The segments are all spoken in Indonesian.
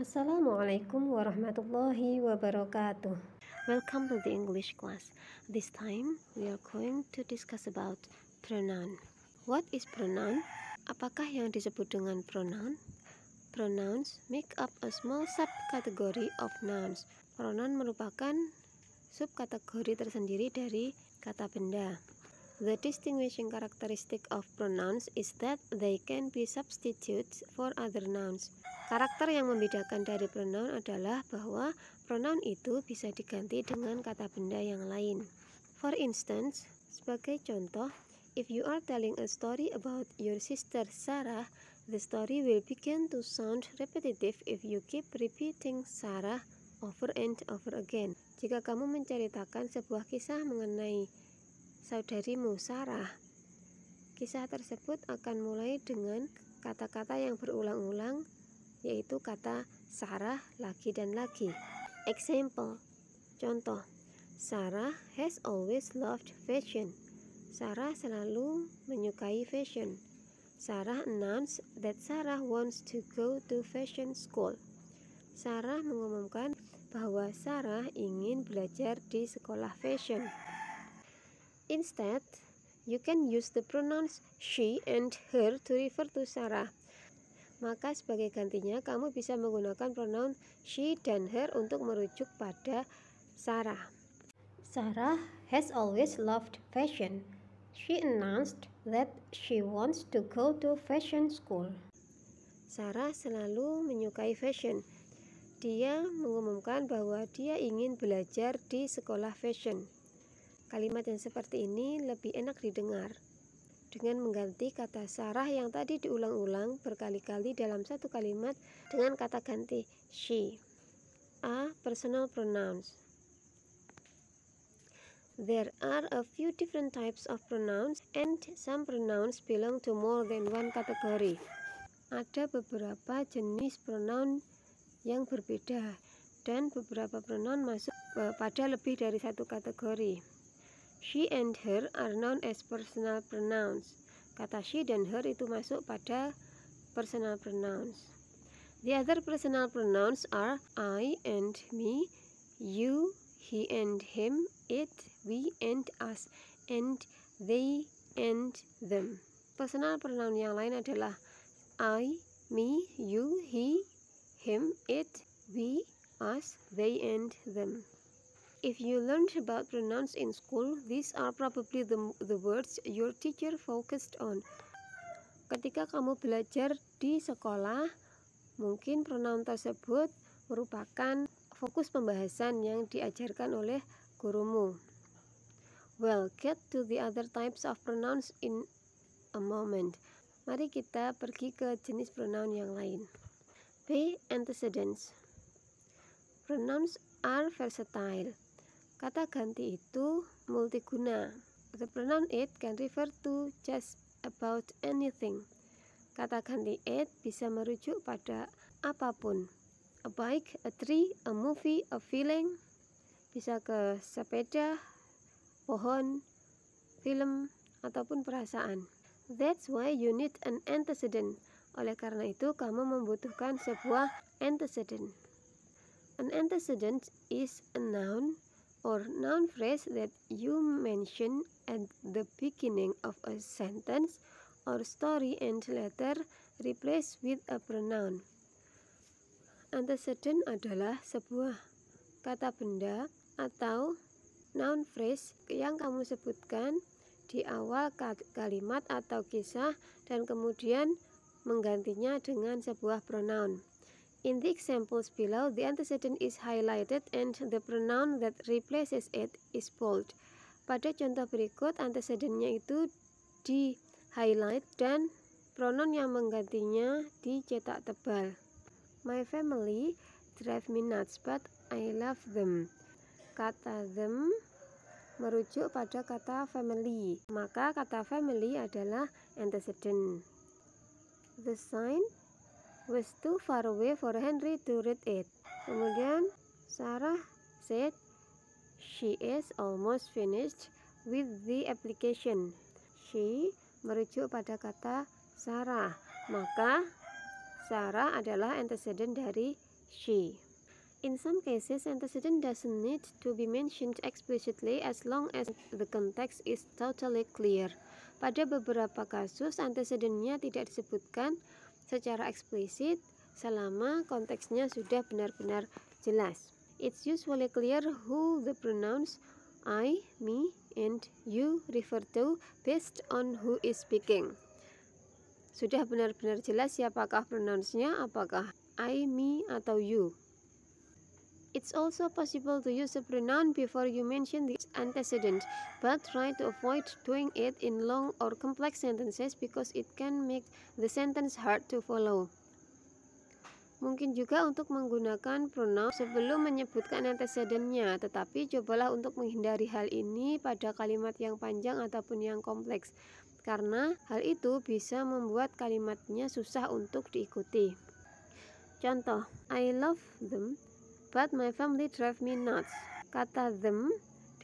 Assalamualaikum warahmatullahi wabarakatuh. Welcome to the English class. This time we are going to discuss about pronoun. What is pronoun? Apakah yang disebut dengan pronoun? Pronouns make up a small subcategory of nouns. Pronoun merupakan subkategori tersendiri dari kata benda. The distinguishing characteristic of pronouns is that they can be substitutes for other nouns. Karakter yang membedakan dari pronoun adalah bahwa pronoun itu bisa diganti dengan kata benda yang lain. For instance, sebagai contoh, if you are telling a story about your sister Sarah, the story will begin to sound repetitive if you keep repeating Sarah over and over again. Jika kamu menceritakan sebuah kisah mengenai saudarimu Sarah, kisah tersebut akan mulai dengan kata-kata yang berulang-ulang, yaitu kata Sarah lagi dan lagi. Example, contoh, Sarah has always loved fashion. Sarah selalu menyukai fashion. Sarah announced that Sarah wants to go to fashion school. Sarah mengumumkan bahwa Sarah ingin belajar di sekolah fashion. Instead, you can use the pronouns she and her to refer to Sarah. Maka sebagai gantinya, kamu bisa menggunakan pronoun she dan her untuk merujuk pada Sarah. Sarah has always loved fashion. She announced that she wants to go to fashion school. Sarah selalu menyukai fashion. Dia mengumumkan bahwa dia ingin belajar di sekolah fashion. Kalimat yang seperti ini lebih enak didengar dengan mengganti kata Sarah yang tadi diulang-ulang berkali-kali dalam satu kalimat dengan kata ganti she. A. Personal pronouns. There are a few different types of pronouns and some pronouns belong to more than one category. Ada beberapa jenis pronoun yang berbeda dan beberapa pronoun masuk pada lebih dari satu kategori. She and her are known as personal pronouns. Kata she dan her itu masuk pada personal pronouns. The other personal pronouns are I and me, you, he and him, it, we and us, and they and them. Personal pronoun yang lain adalah I, me, you, he, him, it, we, us, they and them. If you learned about pronouns in school, these are probably the words your teacher focused on. Ketika kamu belajar di sekolah, mungkin pronoun tersebut merupakan fokus pembahasan yang diajarkan oleh gurumu. Well, get to the other types of pronouns in a moment. Mari kita pergi ke jenis pronoun yang lain. B. Antecedents. Pronouns are versatile. Kata ganti itu multiguna. The pronoun it can refer to just about anything. Kata ganti it bisa merujuk pada apapun. A bike, a tree, a movie, a feeling. Bisa ke sepeda, pohon, film, ataupun perasaan. That's why you need an antecedent. Oleh karena itu, kamu membutuhkan sebuah antecedent. An antecedent is a noun or noun phrase that you mention at the beginning of a sentence or story and later replace with a pronoun. Antecedent adalah sebuah kata benda atau noun phrase yang kamu sebutkan di awal kalimat atau kisah dan kemudian menggantinya dengan sebuah pronoun. In the examples below, the antecedent is highlighted and the pronoun that replaces it is bold. Pada contoh berikut, antecedentnya itu di-highlight dan pronoun yang menggantinya dicetak tebal. My family drive me nuts, but I love them. Kata them merujuk pada kata family, maka kata family adalah antecedent. The sign was too far away for Henry to read it. Kemudian Sarah said she is almost finished with the application. She merujuk pada kata Sarah, maka Sarah adalah antecedent dari she. In some cases, antecedent doesn't need to be mentioned explicitly as long as the context is totally clear. Pada beberapa kasus, antecedennya tidak disebutkan secara eksplisit selama konteksnya sudah benar-benar jelas. It's usually clear who the pronouns I, me, and you refer to based on who is speaking. Sudah benar-benar jelas siapakah pronounsnya, apakah I, me, atau you. It's also possible to use a pronoun before you mention the antecedent, but try to avoid doing it in long or complex sentences because it can make the sentence hard to follow. Mungkin juga untuk menggunakan pronoun sebelum menyebutkan antecedennya, tetapi cobalah untuk menghindari hal ini pada kalimat yang panjang ataupun yang kompleks, karena hal itu bisa membuat kalimatnya susah untuk diikuti. Contoh, I love them, but my family drive me nuts. Kata them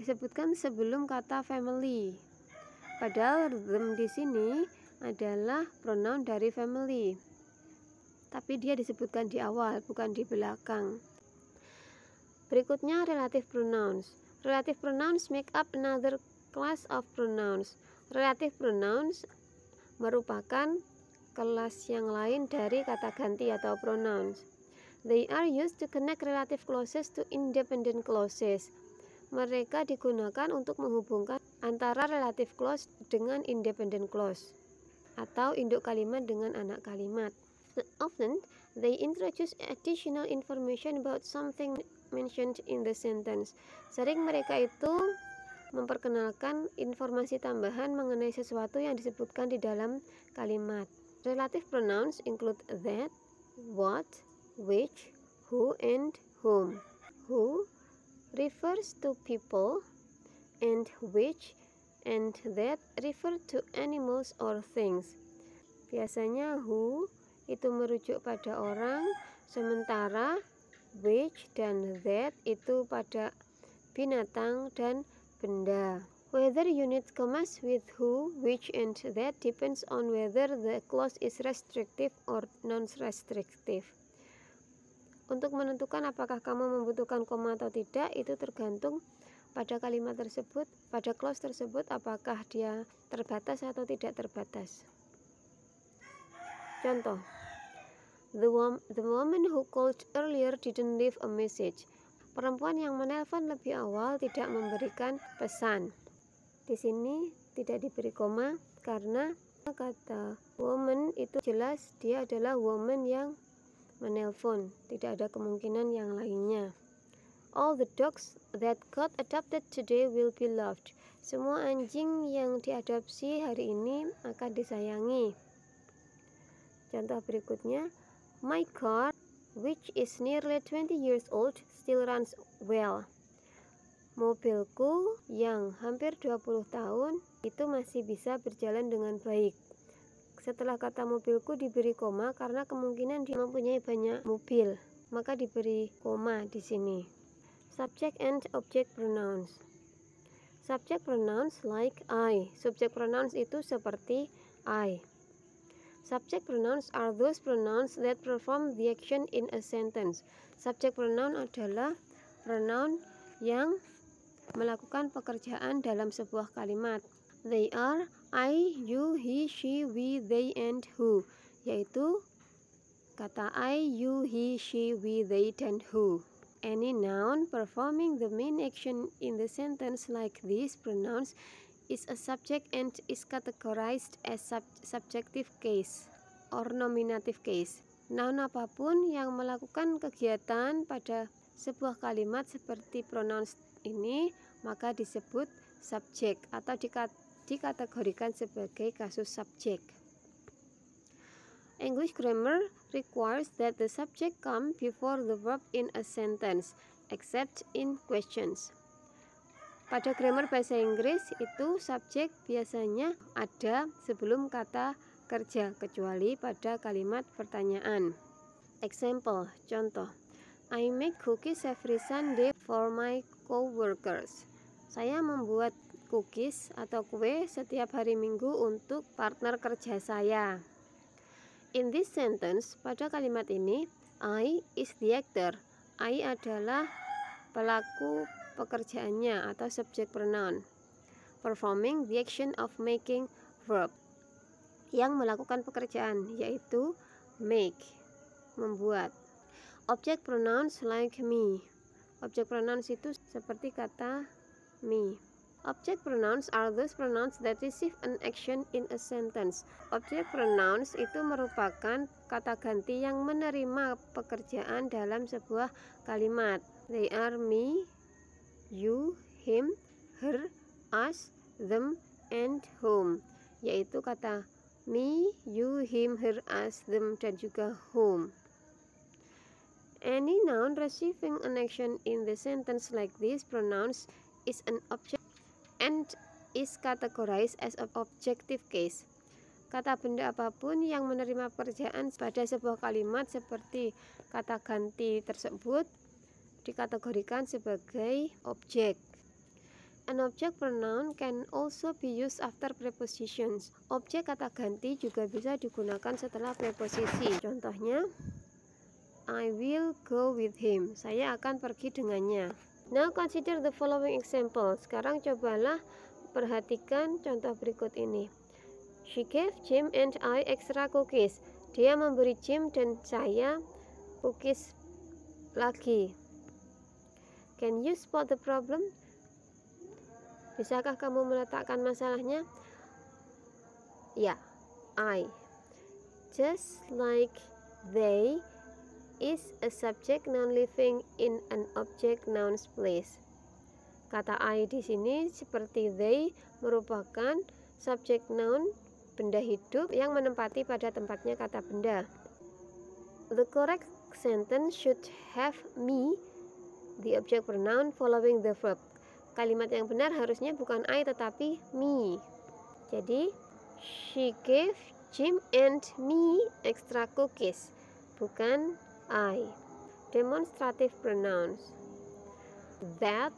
disebutkan sebelum kata family. Padahal them di sini adalah pronoun dari family. Tapi dia disebutkan di awal, bukan di belakang. Berikutnya relative pronouns. Relative pronouns make up another class of pronouns. Relative pronouns merupakan kelas yang lain dari kata ganti atau pronouns. They are used to connect relative clauses to independent clauses. Mereka digunakan untuk menghubungkan antara relative clause dengan independent clause atau induk kalimat dengan anak kalimat. Often, they introduce additional information about something mentioned in the sentence. Sering mereka itu memperkenalkan informasi tambahan mengenai sesuatu yang disebutkan di dalam kalimat. Relative pronouns include that, what, which, who, and whom. Who refers to people, and which and that refer to animals or things. Biasanya who itu merujuk pada orang, sementara which dan that itu pada binatang dan benda. Whether you need commas with who, which, and that depends on whether the clause is restrictive or non-restrictive. Untuk menentukan apakah kamu membutuhkan koma atau tidak, itu tergantung pada kalimat tersebut, pada clause tersebut, apakah dia terbatas atau tidak terbatas. Contoh, the woman who called earlier didn't leave a message. Perempuan yang menelpon lebih awal tidak memberikan pesan. Di sini tidak diberi koma karena kata woman itu jelas dia adalah woman yang menelpon, tidak ada kemungkinan yang lainnya. All the dogs that got adopted today will be loved. Semua anjing yang diadopsi hari ini akan disayangi. Contoh berikutnya, my car, which is nearly 20 years old, still runs well. Mobilku yang hampir 20 tahun itu masih bisa berjalan dengan baik. Setelah kata mobilku diberi koma karena kemungkinan dia mempunyai banyak mobil, maka diberi koma di sini. Subject and object pronouns. Subject pronouns like I. Subject pronouns itu seperti I. Subject pronouns are those pronouns that perform the action in a sentence. Subject pronoun adalah pronoun yang melakukan pekerjaan dalam sebuah kalimat. They are I, you, he, she, we, they, and who, yaitu kata I, you, he, she, we, they, dan who. Any noun performing the main action in the sentence like these pronouns is a subject and is categorized as subjective case or nominative case. Noun apapun yang melakukan kegiatan pada sebuah kalimat seperti pronouns ini, maka disebut subjek atau dikategorikan sebagai kasus subjek. English grammar requires that the subject come before the verb in a sentence, except in questions. Pada grammar bahasa Inggris itu subjek biasanya ada sebelum kata kerja, kecuali pada kalimat pertanyaan. Example, contoh. I make cookies every Sunday for my co-workers. Saya membuat cookies atau kue setiap hari Minggu untuk partner kerja saya. In this sentence, pada kalimat ini, I is the actor. I adalah pelaku pekerjaannya atau subject pronoun. Performing the action of making verb. Yang melakukan pekerjaan yaitu make, membuat. Object pronouns like me. Object pronouns itu seperti kata me. Object pronouns are those pronouns that receive an action in a sentence. Object pronouns itu merupakan kata ganti yang menerima pekerjaan dalam sebuah kalimat. They are me, you, him, her, us, them, and whom. Yaitu kata me, you, him, her, us, them, dan juga whom. Any noun receiving an action in the sentence like these pronouns is an object and is categorized as an objective case. Kata benda apapun yang menerima pekerjaan pada sebuah kalimat seperti kata ganti tersebut dikategorikan sebagai objek. An object pronoun can also be used after prepositions. Objek kata ganti juga bisa digunakan setelah preposisi. Contohnya, I will go with him. Saya akan pergi dengannya. Now consider the following example. Sekarang cobalah perhatikan contoh berikut ini. She gave Jim and I extra cookies. Dia memberi Jim dan saya cookies lagi. Can you spot the problem? Bisakah kamu meletakkan masalahnya? Ya, I. Just like they is a subject noun living in an object noun's place. Kata I di sini seperti they merupakan subject noun benda hidup yang menempati pada tempatnya kata benda. The correct sentence should have me, the object pronoun, following the verb. Kalimat yang benar harusnya bukan I tetapi me. Jadi, she gave Jim and me extra cookies, bukan I. Demonstrative pronouns. That,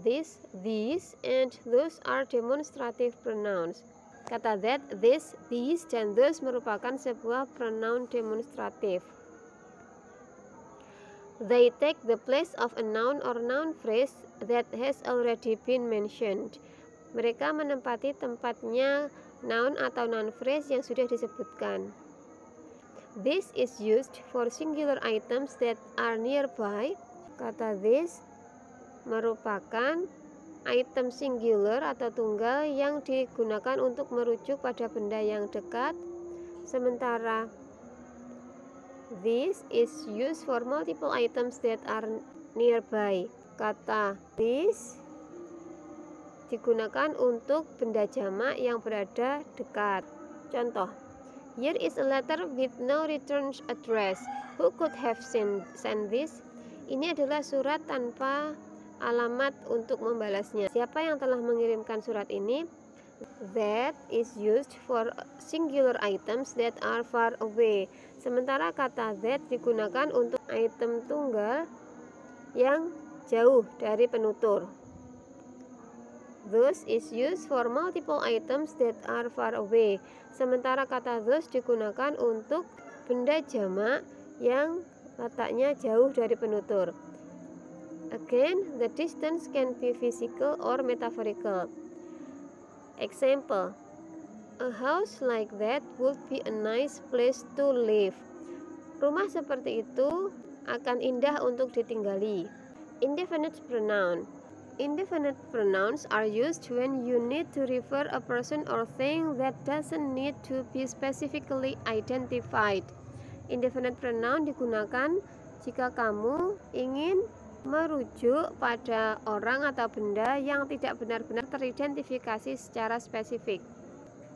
this, these, and those are demonstrative pronouns. Kata that, this, these, dan those merupakan sebuah pronoun demonstratif. They take the place of a noun or noun phrase that has already been mentioned. Mereka menempati tempatnya noun atau noun phrase yang sudah disebutkan. This is used for singular items that are nearby. Kata this merupakan item singular atau tunggal yang digunakan untuk merujuk pada benda yang dekat. Sementara this is used for multiple items that are nearby. Kata this digunakan untuk benda jamak yang berada dekat. Contoh, here is a letter with no return address. Who could have sent this? Ini adalah surat tanpa alamat untuk membalasnya. Siapa yang telah mengirimkan surat ini? That is used for singular items that are far away. Sementara kata that digunakan untuk item tunggal yang jauh dari penutur. Those is used for multiple items that are far away. Sementara kata those digunakan untuk benda jamak yang letaknya jauh dari penutur. Again, the distance can be physical or metaphorical. Example, a house like that would be a nice place to live. Rumah seperti itu akan indah untuk ditinggali. Indefinite pronoun. Indefinite pronouns are used when you need to refer a person or thing that doesn't need to be specifically identified. Indefinite pronoun digunakan jika kamu ingin merujuk pada orang atau benda yang tidak benar-benar teridentifikasi secara spesifik.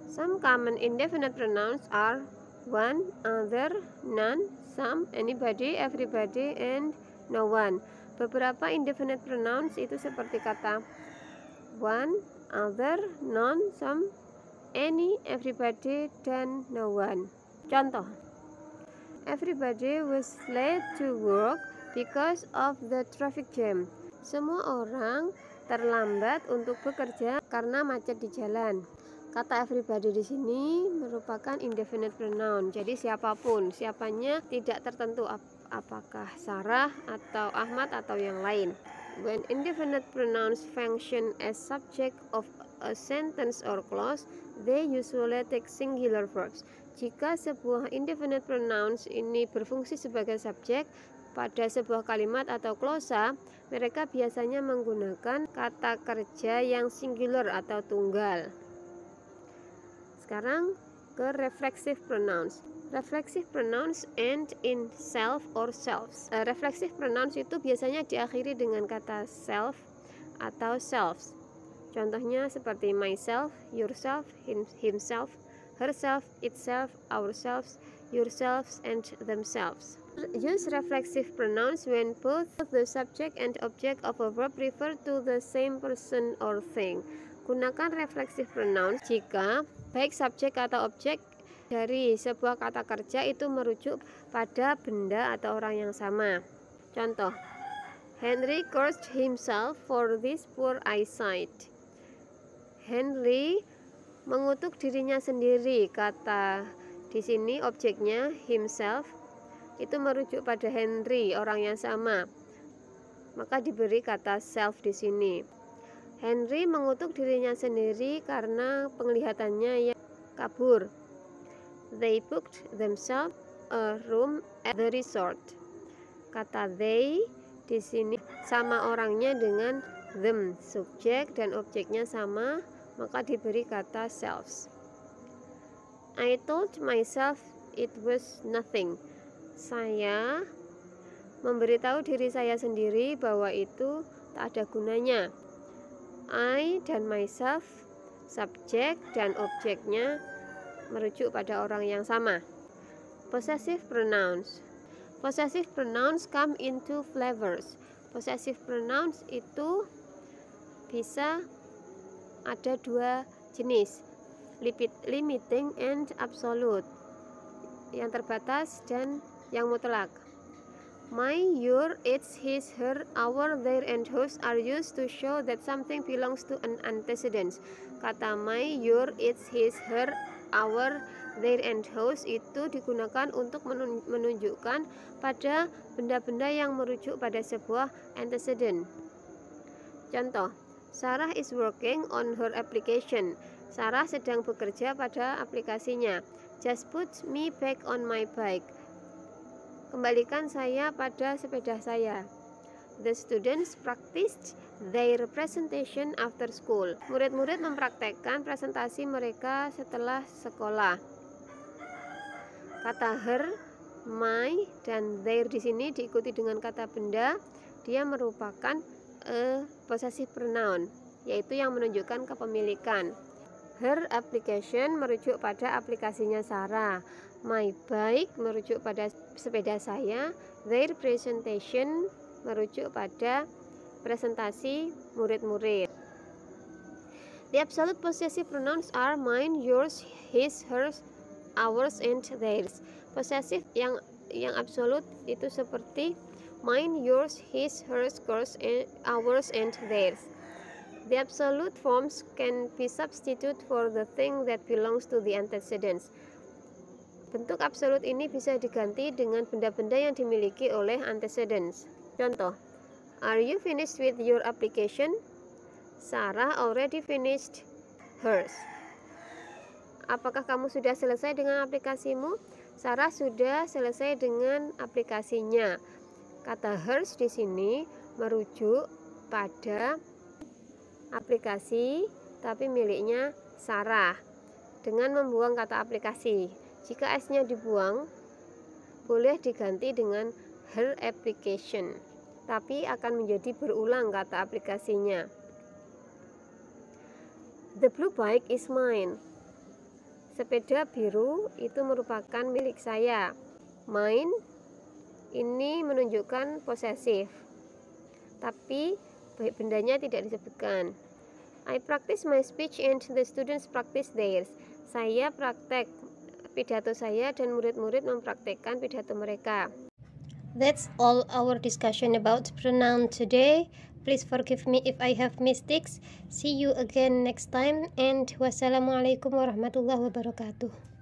Some common indefinite pronouns are one, other, none, some, anybody, everybody, and no one. Beberapa indefinite pronouns itu seperti kata one, other, none, some, any, everybody, dan no one. Contoh, everybody was late to work because of the traffic jam. Semua orang terlambat untuk bekerja karena macet di jalan. Kata everybody di sini merupakan indefinite pronoun. Jadi siapapun, siapanya tidak tertentu apakah Sarah atau Ahmad atau yang lain. When indefinite pronouns function as subject of a sentence or clause, they usually take singular verbs. Jika sebuah indefinite pronouns ini berfungsi sebagai subjek pada sebuah kalimat atau klausa, mereka biasanya menggunakan kata kerja yang singular atau tunggal. Sekarang ke reflexive pronouns. Reflexive pronouns end in self or selves. Reflexive pronouns itu biasanya diakhiri dengan kata self atau selves. Contohnya seperti myself, yourself, himself, herself, itself, ourselves, yourselves, and themselves. Use reflexive pronouns when both the subject and object of a verb refer to the same person or thing. Gunakan reflexive pronouns jika baik subjek atau objek dari sebuah kata kerja itu merujuk pada benda atau orang yang sama. Contoh, Henry cursed himself for this poor eyesight. Henry mengutuk dirinya sendiri. Kata di sini objeknya himself itu merujuk pada Henry, orang yang sama. Maka diberi kata self di sini. Henry mengutuk dirinya sendiri karena penglihatannya yang kabur. They booked themselves a room at the resort. Kata they di sini sama orangnya dengan them, subjek dan objeknya sama, maka diberi kata selves. I told myself it was nothing. Saya memberitahu diri saya sendiri bahwa itu tak ada gunanya. I dan myself, subjek dan objeknya merujuk pada orang yang sama. Possessive pronouns. Possessive pronouns come in two flavors. Possessive pronouns itu bisa ada dua jenis, limiting and absolute, yang terbatas dan yang mutlak. My, your, its, his, her, our, their, and whose are used to show that something belongs to an antecedent. Kata my, your, its, his, her, our, their, and whose itu digunakan untuk menunjukkan pada benda-benda yang merujuk pada sebuah antecedent. Contoh, Sarah is working on her application. Sarah sedang bekerja pada aplikasinya. Just put me back on my bike. Kembalikan saya pada sepeda saya. The students practiced their presentation after school. Murid-murid mempraktekkan presentasi mereka setelah sekolah. Kata her, my, dan their di sini diikuti dengan kata benda. Dia merupakan a possessive pronoun, yaitu yang menunjukkan kepemilikan. Her application merujuk pada aplikasinya Sarah. My bike merujuk pada sepeda saya. Their presentation merujuk pada presentasi murid-murid. The absolute possessive pronouns are mine, yours, his, hers, ours, and theirs. Possessive yang absolut itu seperti mine, yours, his, hers, ours, and theirs. The absolute forms can be substituted for the thing that belongs to the antecedents. Bentuk absolut ini bisa diganti dengan benda-benda yang dimiliki oleh antecedents. Contoh, are you finished with your application? Sarah already finished hers. Apakah kamu sudah selesai dengan aplikasimu? Sarah sudah selesai dengan aplikasinya. Kata hers di sini merujuk pada aplikasi tapi miliknya Sarah dengan membuang kata aplikasi. Jika S-nya dibuang, boleh diganti dengan her application, tapi akan menjadi berulang kata aplikasinya. The blue bike is mine. Sepeda biru itu merupakan milik saya. Mine ini menunjukkan posesif, tapi bendanya tidak disebutkan. I practice my speech and the students practice theirs. Saya praktek pidato saya dan murid-murid mempraktekkan pidato mereka. That's all our discussion about pronoun today. Please forgive me if I have mistakes. See you again next time, and wassalamualaikum warahmatullahi wabarakatuh.